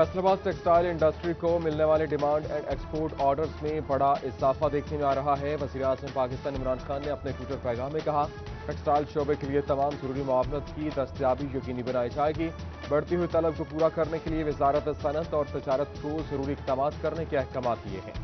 Faisalabad textile industry को मिलने वाले डिमांड एंड एक्सपोर्ट ऑर्डर्स में बड़ा इजाफा देखने में आ रहा है। वज़ीर-ए-आज़म पाकिस्तान इमरान खान ने अपने ट्विटर पैगाम में कहा, टेक्सटाइल शोबे के लिए तमाम जरूरी मुआवनत की दस्तयाबी यकीनी बनाई जाएगी। बढ़ती हुई तलब को पूरा करने के लिए वजारत सनअत और तजारत को जरूरी इक़दाम करने के अहकाम किए हैं।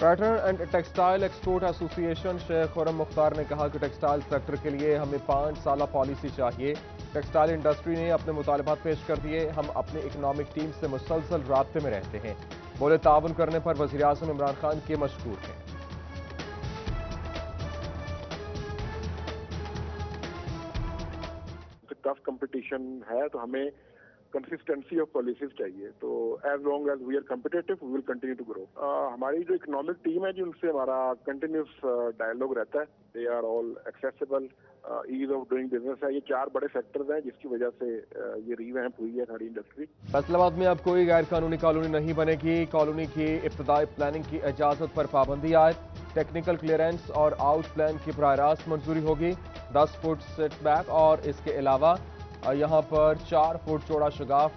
Pattern and textile export association Sheikh Khurram Mukhtar ने कहा कि टेक्सटाइल सेक्टर के लिए हमें 5 साल पॉलिसी चाहिए। टेक्सटाइल इंडस्ट्री ने अपने मुतालबात पेश कर दिए। हम अपने इकनॉमिक टीम से मुसलसल राब्ते में रहते हैं। बोले ताउन करने पर वज़ीर-ए-आज़म इमरान खान के मशकूर हैं। टफ कंपटीशन है तो हमें कंसिस्टेंसी ऑफ पॉलिसीज चाहिए। तो as long as we are competitive we will continue to grow. हमारी जो इकोनॉमिक टीम है जी उनसे हमारा कंटिन्यूस डायलॉग रहता है। They are all accessible, ease of doing business है। ये 4 बड़े सेक्टर्स हैं जिसकी वजह से ये रीवैम्प हुई है हमारी इंडस्ट्री। फैसलाबाद में अब कोई गैर कानूनी कॉलोनी नहीं बनेगी। कॉलोनी की इब्तदाई प्लानिंग की इजाजत पर पाबंदी आयद। टेक्निकल क्लियरेंस और आउट प्लान की बराह रास्त मंजूरी होगी। 10 फुट सेटबैक और इसके अलावा यहाँ पर 4 फुट चौड़ा शगाफ,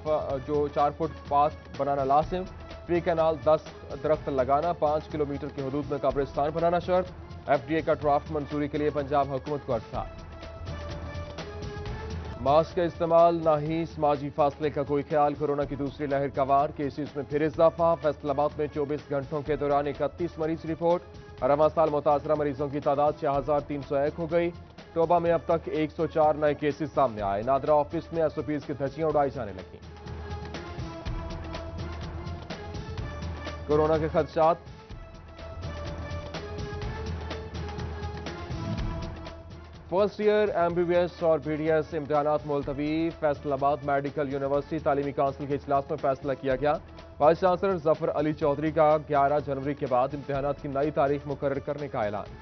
जो 4 फुट पाथ बनाना लाजिम। ट्री कैनाल 10 दरख्त लगाना, 5 किलोमीटर की हदूद में कब्रिस्तान बनाना शर्त। FDA का ड्राफ्ट मंजूरी के लिए पंजाब हुकूमत को अर्सा। मास्क का इस्तेमाल ना ही समाजी फासले का कोई ख्याल। कोरोना की दूसरी लहर का वार, केसेस में फिर इजाफा। फैसलाबाद में 24 घंटों के दौरान 31 मरीज रिपोर्ट। रवां साल मुतासरा मरीजों की तादाद 6301 हो गई। टोबा में अब तक 104 नए केसेस सामने आए। नादरा ऑफिस में SOPs की धज्जियां उड़ाई जाने लगी। कोरोना के खदशात, फर्स्ट ईयर MBBS और BDS इम्तिहानात मुलतवी। फैसलाबाद मेडिकल यूनिवर्सिटी तालीमी काउंसिल के इजलास में फैसला किया गया। वाइस चांसलर जफर अली चौधरी का 11 जनवरी के बाद इम्तिहानात की नई तारीख मुकर्रर करने का ऐलान।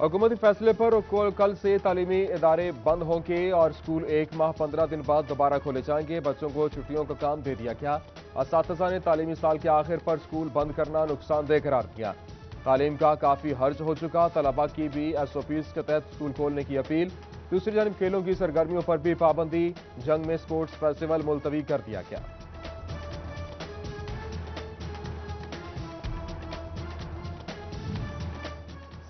हुकूमती फैसले पर कल से तालीमी इदारे बंद होंगे और स्कूल 1 माह 15 दिन बाद दोबारा खोले जाएंगे। बच्चों को छुट्टियों का काम दे दिया गया। असातिज़ा ने तालीमी साल के आखिर पर स्कूल बंद करना नुकसानदेह करार दिया। तालीम का काफी हर्ज हो चुका। तलबा की भी SOPs के तहत स्कूल खोलने की अपील। दूसरी जानब खेलों की सरगर्मियों पर भी पाबंदी। जंग में स्पोर्ट्स फेस्टिवल मुलतवी कर दिया गया।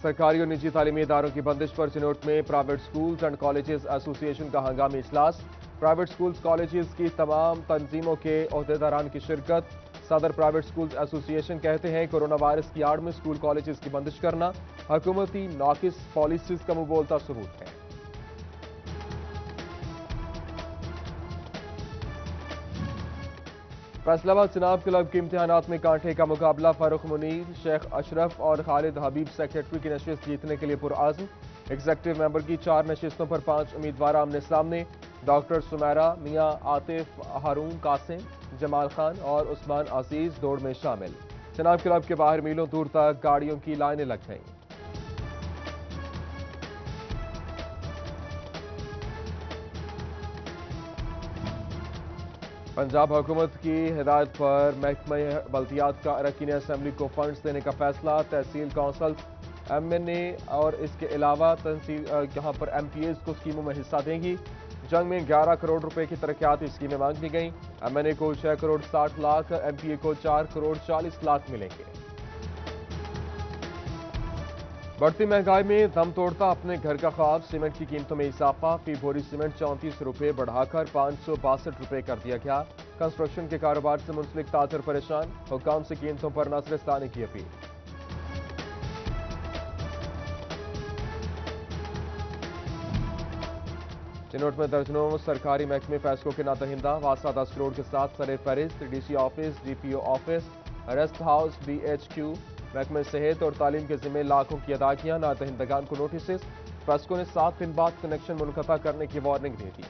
सरकारी और निजी तालीमी इदारों की बंदिश पर चिनोट में private schools and colleges association का हंगामी इजलास। प्राइवेट स्कूल्स कॉलेजेस की तमाम तंजीमों के ओहदेदारान की शिरकत। सदर प्राइवेट स्कूल्स एसोसिएशन कहते हैं कोरोना वायरस की आड़ में स्कूल कॉलेजेस की बंदिश करना हुकूमती नाकिस पॉलिसीज का मुबोलता सबूत है। फैसलाबाद सिनाब क्लब के इम्तिहानात में कांटे का मुकाबला। फारूक मुनीर, शेख अशरफ और खालिद हबीब सेक्रेटरी की नशिस्त जीतने के लिए पुरआज़म। एग्जेक्टिव मेंबर की 4 नशिस्तों पर 5 उम्मीदवार आमने सामने। डॉक्टर सुमेरा, मियां आतिफ, हारून कासिम, जमाल खान और उस्मान अजीज दौड़ में शामिल। सिनाब क्लब के बाहर मीलों दूर तक गाड़ियों की लाइनें लग गईं। पंजाब हुकूमत की हिदायत पर महकमा बल्दियात का अरकान असम्बली को फंड्स देने का फैसला। तहसील कौंसल MNA और इसके अलावा तहसील यहाँ पर MPAs को स्कीमों में हिस्सा देंगी। जंग में 11 करोड़ रुपए की तरक्याती स्कीमें मांगी गई। MNA को 6 करोड़ 60 लाख, MPA को 4 करोड़ 40 लाख मिलेंगे। बढ़ती महंगाई में दम तोड़ता अपने घर का ख्वाब। सीमेंट की कीमतों में इजाफा। फी बोरी सीमेंट 34 रुपए बढ़ाकर 562 रुपए कर दिया गया। कंस्ट्रक्शन के कारोबार से मुंसलिक ताजर परेशान। हुक्काम से कीमतों पर नजरसानी की अपील। चिनोट में दर्जनों सरकारी महकमे फैसलों के नादहिंदा। वासा 10 करोड़ के साथ सरे फहरिस्त। DC office, DPO office, rest house, BHQ, महकमे सेहत और तालीम के जिम्मे लाखों की अदायगियां। नादहिंदगान को नोटिस। फैसलों ने 7 दिन बाद कनेक्शन मुनक़ता करने की वार्निंग दे दी।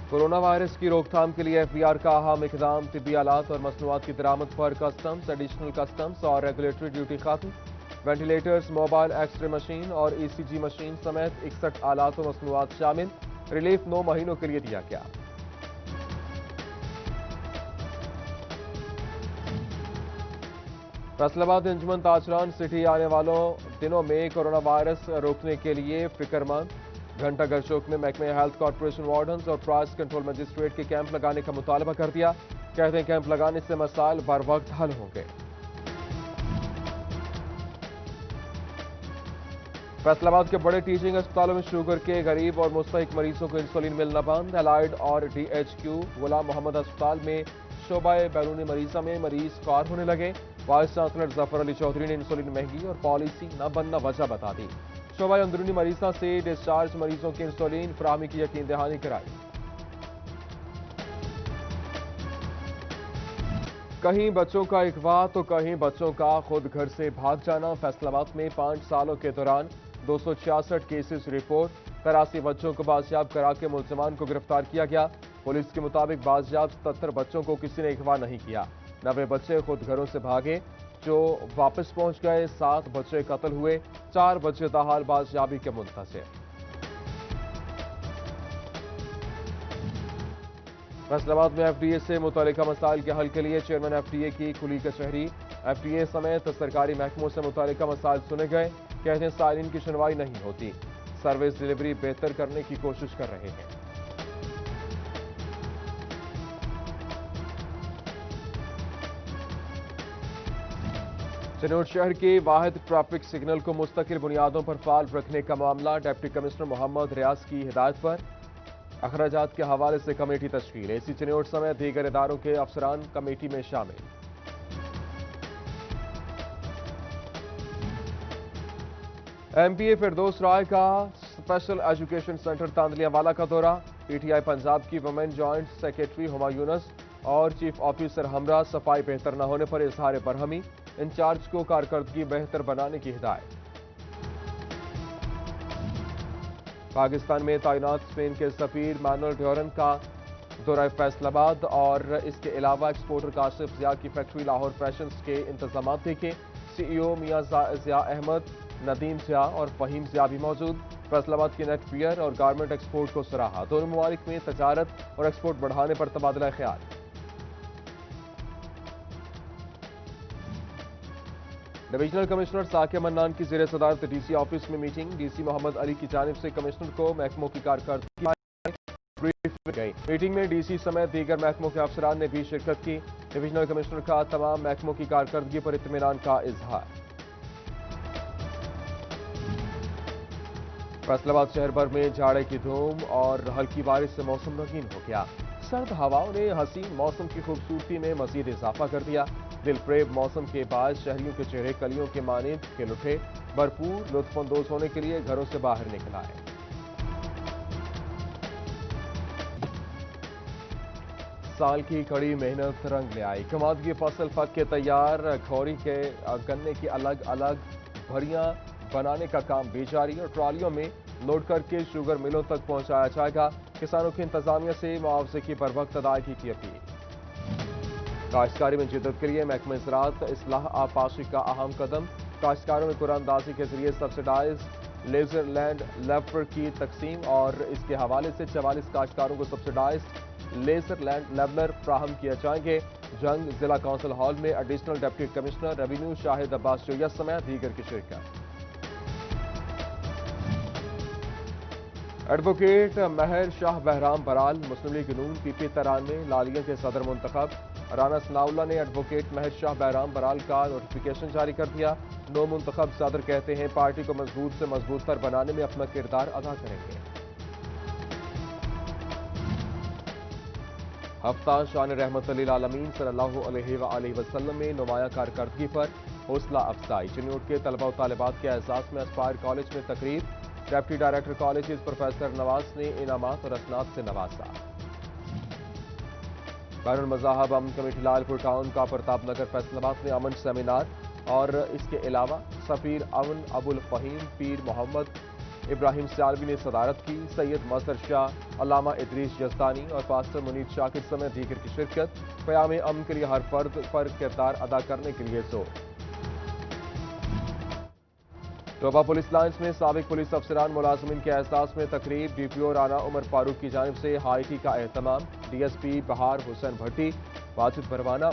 कोरोना वायरस की रोकथाम के लिए FBR का अहम इक़दाम। तिब्बी आलात और मसनूआत की दरामद पर कस्टम्स, एडिशनल कस्टम्स और रेगुलेटरी ड्यूटी खत्म। वेंटिलेटर्स, मोबाइल एक्सरे मशीन और ईसीजी मशीन समेत 61 आलात व मसनूआत शामिल। रिलीफ 9 महीनों के लिए दिया गया। फैसलाबाद अंजुमन ताजरान सिटी आने वालों दिनों में कोरोना वायरस रोकने के लिए फिक्रमंद। घंटाघर चौक में महकमे हेल्थ कॉर्पोरेशन वार्डन्स और प्राइस कंट्रोल मजिस्ट्रेट के कैंप लगाने का मुतालबा कर दिया। कहते हैं कैंप लगाने से मसाइल बर वक्त हल होंगे। फैसलाबाद के बड़े टीचिंग अस्पतालों में शुगर के गरीब और मुस्तहिक मरीजों को इंसुलिन मिलना बंद। एलाइड और डीएचक्यू गुलाम मोहम्मद अस्पताल में शोबाए बैरूनी मरीजा में मरीज ख्वार होने लगे। वाइस चांसलर जफर अली चौधरी ने इंसुलिन महंगी और पॉलिसी न बनना वजह बता दी। शोबाए अंदरूनी मरीजा से डिस्चार्ज मरीजों के इंसुलिन फराहमी की यकीन दहानी कराई। कहीं बच्चों का अगवा तो कहीं बच्चों का खुद घर से भाग जाना। फैसलाबाद में 5 सालों के दौरान 266 केसेस रिपोर्ट। 83 बच्चों को बाजियाब करा के मुल्जिमान को गिरफ्तार किया गया। पुलिस के मुताबिक बाजियाब 77 बच्चों को किसी ने अगवा नहीं किया। 90 बच्चे खुद घरों से भागे जो वापस पहुंच गए। 7 बच्चे कत्ल हुए। 4 बच्चे ताहाल बाजियाबी के मुंतज़िर। फैसलाबाद में एफडीए से मुतल्लिका मसाइल के हल के लिए चेयरमैन एफडीए की खुली कचहरी। एफडीए समेत सरकारी महकमों से मुतल्लिका मसाइल सुने गए। कहते हैं साइलिन की सुनवाई नहीं होती। सर्विस डिलीवरी बेहतर करने की कोशिश कर रहे हैं। चिनौट शहर के वाहिद ट्रैफिक सिग्नल को मुस्तकिल बुनियादों पर फाल रखने का मामला। डिप्टी कमिश्नर मोहम्मद रियाज की हिदायत पर अखराजात के हवाले से कमेटी तश्कील। एसी चिनौट समेत दीगर इदारों के अफसरान कमेटी में शामिल। एमपीए फिरदौस राय का स्पेशल एजुकेशन सेंटर तांदलियावाला का दौरा। पीटीआई पंजाब की women joint secretary Huma Yunus और चीफ ऑफिसर हमरा सफाई बेहतर न होने पर इजहार बरहमी। इंचार्ज को कारकर्दगी बेहतर बनाने की हिदायत। पाकिस्तान में तैनात स्पेन के सफीर मैनुअल ड्योरन का दौरा फैसलाबाद और इसके अलावा एक्सपोर्टर काशिफ जिया की फैक्ट्री लाहौर फैशंस के इंतजाम देखे। सीईओ मियां जिया अहमद, नदीम जिया और फहीम जिया भी मौजूद। फैसलाबाद के नेट वियर और गारमेंट एक्सपोर्ट को सराहा। दोनों ममालिक में तजारत और एक्सपोर्ट बढ़ाने पर तबादला ख्याल। डिविजनल कमिश्नर साकिया मन्नान की ज़ेर सदारत डीसी ऑफिस में मीटिंग। डीसी मोहम्मद अली की जानिब से कमिश्नर को महकमों की कारकर्दगी ब्रीफ गई। मीटिंग में डीसी समेत दीगर महकमों के अफसरान ने भी शिरकत की। डिविजनल कमिश्नर का तमाम महकमों की कारकर्दगी पर इत्मीनान का इजहार। फैसलाबाद शहर भर में जाड़े की धूम और हल्की बारिश से मौसम रंगीन हो गया। सर्द हवाओं ने हसीन मौसम की खूबसूरती में मजीद इजाफा कर दिया। दिलफ्रेब मौसम के बाद शहरियों के चेहरे कलियों के मानिंद खिल उठे। भरपूर लुत्फअंदोज होने के लिए घरों से बाहर निकल आए। साल की कड़ी मेहनत रंग ले आई। कमाद की फसल पक के तैयार। खौरी के गन्ने की अलग अलग भरियां बनाने का काम भी जारी और ट्रालियों में लोड करके शुगर मिलों तक पहुंचाया जाएगा। किसानों की इंतजामिया से मुआवजे की बर वक्त अदायगी की अपील। काश्तकारी में जिद्दत के लिए महकमा ज़राअत इस्लाह आपाशी का अहम कदम। काश्तकारों में कुरानदाजी के जरिए सब्सिडाइज लेजर लैंड लेवलर की तकसीम और इसके हवाले से 44 काश्तकारों को सब्सिडाइज लेजर लैंड लेवलर फ्राहम किए जाएंगे। जंग जिला काउंसिल हॉल में additional deputy commissioner revenue Shahid Abbas Zoya समेत दीगर की शिरकत। एडवोकेट महर शाह बहराम बराल मुस्लिम लीग नून पीपी तरान में लालिया के सदर मुंतखब। राना सनाउल्ला ने एडवोकेट महर शाह बहराम बराल का नोटिफिकेशन जारी कर दिया। नौ मुंतखब सदर कहते हैं पार्टी को मजबूत से मजबूतर बनाने में अपना किरदार अदा करेंगे। हफ्ता शान रहमत लिल आलमीन सल्लल्लाहु अलैहि वसल्लम में नुमाया कारकर्दगी पर हौसला अफजाई। चिन्नौट के तलबा और तालिबात के एजाज में एस्पायर कॉलेज में तकरीब। Deputy director colleges professor Nawaz ने इनामात और असनाद से नवाजा। बैनुल मज़ाहब अमन कमेटी लालपुर टाउन का प्रताप नगर फैसलाबाद में अमन सेमिनार और इसके अलावा सफीर अमन अबुल फहीम पीर मोहम्मद इब्राहिम सियालवी ने सदारत की। सैयद मजहर शाह, अल्लामा इदरीस यज़दानी और पास्टर मुनीर शाकिर समेत दीगर की शिरकत। क़याम अमन के लिए हर फर्द पर किरदार अदा करने के लिए जोर। टोबा पुलिस लाइन्स में साबिक पुलिस अफसरान मुलाजमीन के एहसास में तकरीब। डीपीओ राना उमर फारूक की जानिब से हाई टी का एहतमाम। डीएसपी बहार हुसैन भट्टी, वाजिद परवाना,